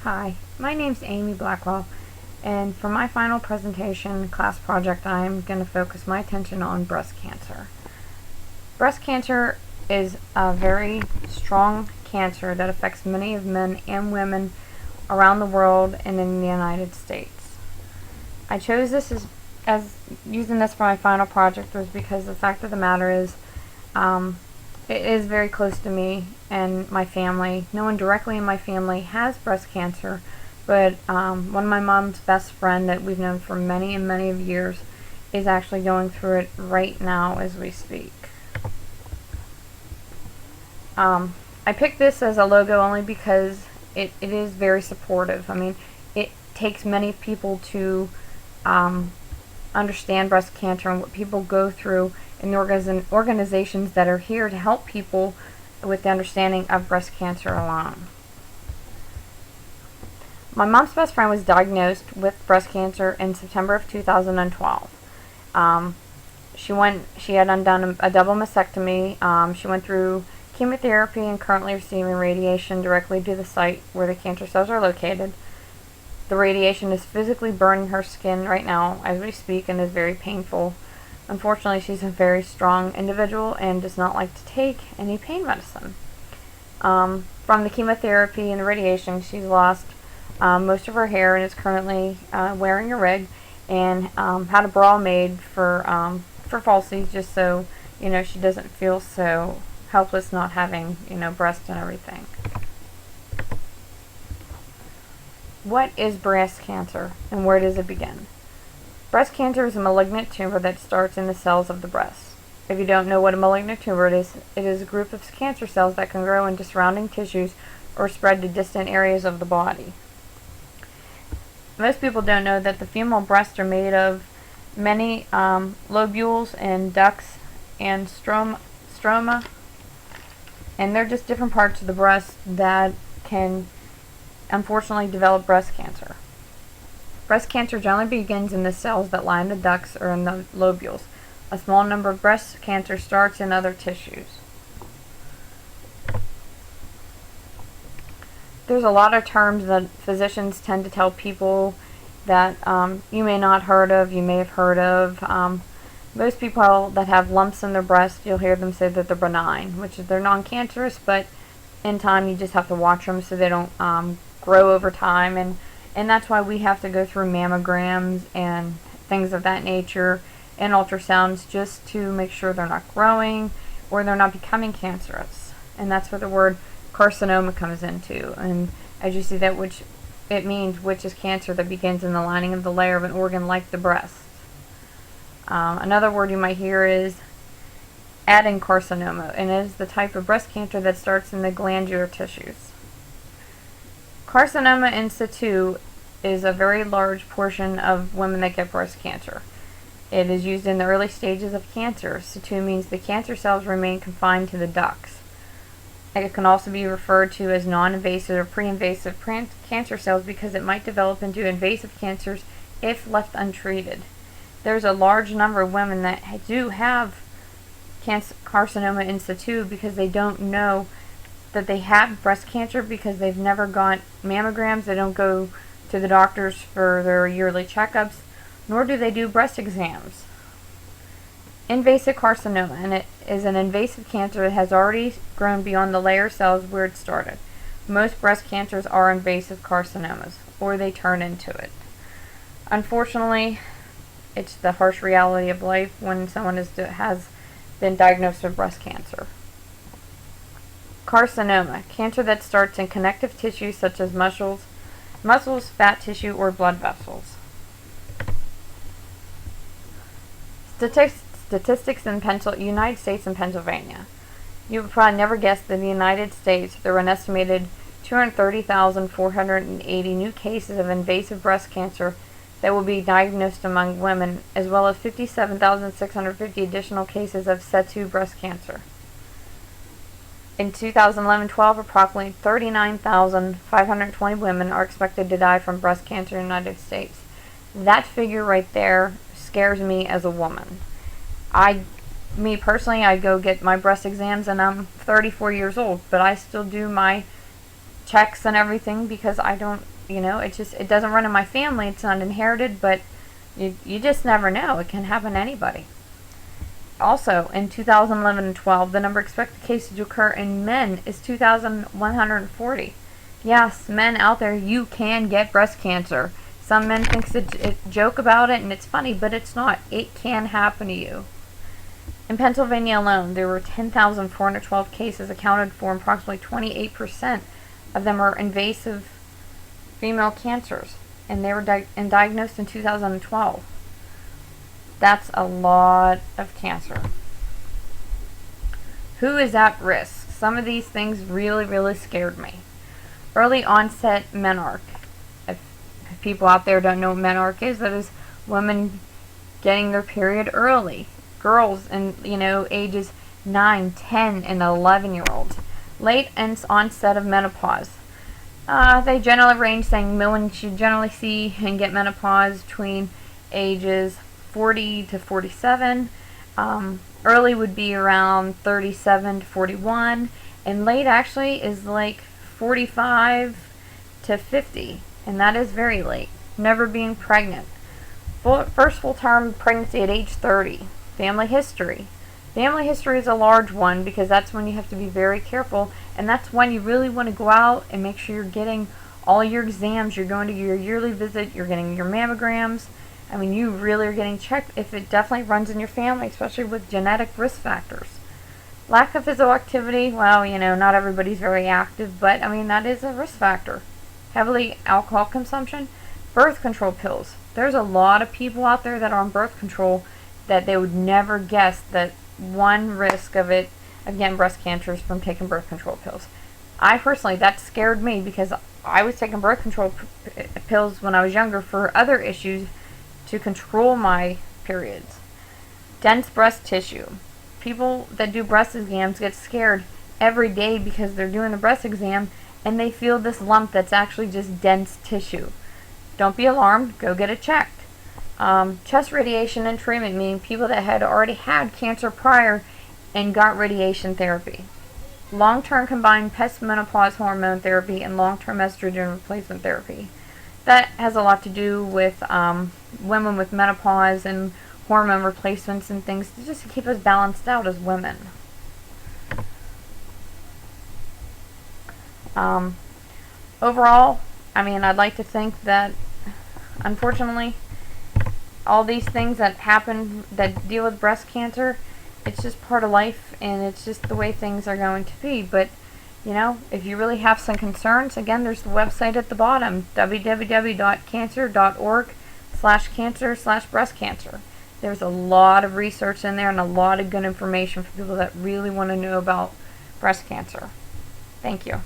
Hi, my name's Amy Blackwell, and for my final presentation class project, I'm going to focus my attention on breast cancer. Breast cancer is a very strong cancer that affects many of men and women around the world and in the United States. I chose this as using this for my final project was because the fact of the matter is it is very close to me and my family. No one directly in my family has breast cancer, but one of my mom's best friend that we've known for many and many of years is actually going through it right now as we speak. I picked this as a logo only because it is very supportive. I mean, it takes many people to understand breast cancer and what people go through in the organizations that are here to help people with the understanding of breast cancer alone. My mom's best friend was diagnosed with breast cancer in September of 2012. She had undone a double mastectomy. She went through chemotherapy and currently receiving radiation directly to the site where the cancer cells are located. The radiation is physically burning her skin right now as we speak and is very painful. Unfortunately, she's a very strong individual and does not like to take any pain medicine. From the chemotherapy and the radiation, she's lost most of her hair and is currently wearing a wig and had a bra made for falsies, just so she doesn't feel so helpless not having breasts and everything. What is breast cancer and where does it begin? Breast cancer is a malignant tumor that starts in the cells of the breast. If you don't know what a malignant tumor is, it is a group of cancer cells that can grow into surrounding tissues or spread to distant areas of the body. Most people don't know that the female breasts are made of many lobules and ducts and stroma, and they're just different parts of the breast that can unfortunately develop breast cancer. Breast cancer generally begins in the cells that line the ducts or in the lobules. A small number of breast cancer starts in other tissues. There's a lot of terms that physicians tend to tell people that you may not heard of, you may have heard of. Most people that have lumps in their breast, you'll hear them say that they're benign, which is they're non-cancerous, but in time you just have to watch them so they don't grow over time, and that's why we have to go through mammograms and things of that nature and ultrasounds just to make sure they're not growing or they're not becoming cancerous. And that's where the word carcinoma comes into. And as you see that, which is cancer that begins in the lining of the layer of an organ like the breast. Another word you might hear is adenocarcinoma, and it is the type of breast cancer that starts in the glandular tissues. Carcinoma in situ is a very large portion of women that get breast cancer. It is used in the early stages of cancer. Situ means the cancer cells remain confined to the ducts. It can also be referred to as non-invasive or pre-invasive cancer cells because it might develop into invasive cancers if left untreated. There's a large number of women that do have carcinoma in situ because they don't know that they have breast cancer because they've never got mammograms. They don't go to the doctors for their yearly checkups, nor do they do breast exams. Invasive carcinoma, and it is an invasive cancer that has already grown beyond the layer cells where it started. Most breast cancers are invasive carcinomas, or they turn into it. Unfortunately, it's the harsh reality of life when someone has been diagnosed with breast cancer. Carcinoma, cancer that starts in connective tissue such as muscles, fat tissue, or blood vessels. Statistics in United States and Pennsylvania. You would probably never guess that in the United States there were an estimated 230,480 new cases of invasive breast cancer that will be diagnosed among women, as well as 57,650 additional cases of situ breast cancer. In 2011-12, approximately 39,520 women are expected to die from breast cancer in the United States. That figure right there scares me as a woman. Me personally, I go get my breast exams and I'm 34 years old, but I still do my checks and everything, because I don't, it doesn't run in my family. It's not inherited, but you just never know. It can happen to anybody. Also, in 2011 and 12, the number of expected cases to occur in men is 2,140. Yes, men out there, you can get breast cancer. Some men think it's a joke about it and it's funny, but it's not. It can happen to you. In Pennsylvania alone, there were 10,412 cases accounted for, and approximately 28% of them are invasive female cancers, and they were diagnosed in 2012. That's a lot of cancer. Who is at risk? Some of these things really, really scared me. Early onset menarche. If people out there don't know what menarche is, that is women getting their period early. Girls in, ages 9, 10, and 11-year-olds. Late onset of menopause. They generally range, saying women should generally see and get menopause between ages 40 to 47. Early would be around 37 to 41. And late actually is like 45 to 50. And that is very late. Never being pregnant. First full-term pregnancy at age 30. Family history. Family history is a large one, because that's when you have to be very careful, and that's when you really want to go out and make sure you're getting all your exams. You're going to your yearly visit, you're getting your mammograms. I mean, you really are getting checked if it definitely runs in your family, especially with genetic risk factors. Lack of physical activity, well, not everybody's very active, but I mean, that is a risk factor. Heavily alcohol consumption. Birth control pills. There's a lot of people out there that are on birth control that they would never guess that one risk of it, again, breast cancer, is from taking birth control pills. I personally, that scared me, because I was taking birth control pills when I was younger for other issues to control my periods. Dense breast tissue. People that do breast exams get scared every day because they're doing the breast exam and they feel this lump that's actually just dense tissue. Don't be alarmed. Go get it checked. Chest radiation and treatment, meaning people that had already had cancer prior and got radiation therapy. Long-term combined postmenopause hormone therapy and long-term estrogen replacement therapy. That has a lot to do with women with menopause and hormone replacements and things, just to keep us balanced out as women. Overall, I mean, I'd like to think that, unfortunately, all these things that happen that deal with breast cancer, it's just part of life, and it's just the way things are going to be. But if you really have some concerns, again, there's the website at the bottom, www.cancer.org/cancer/breast cancer. There's a lot of research in there and a lot of good information for people that really want to know about breast cancer. Thank you.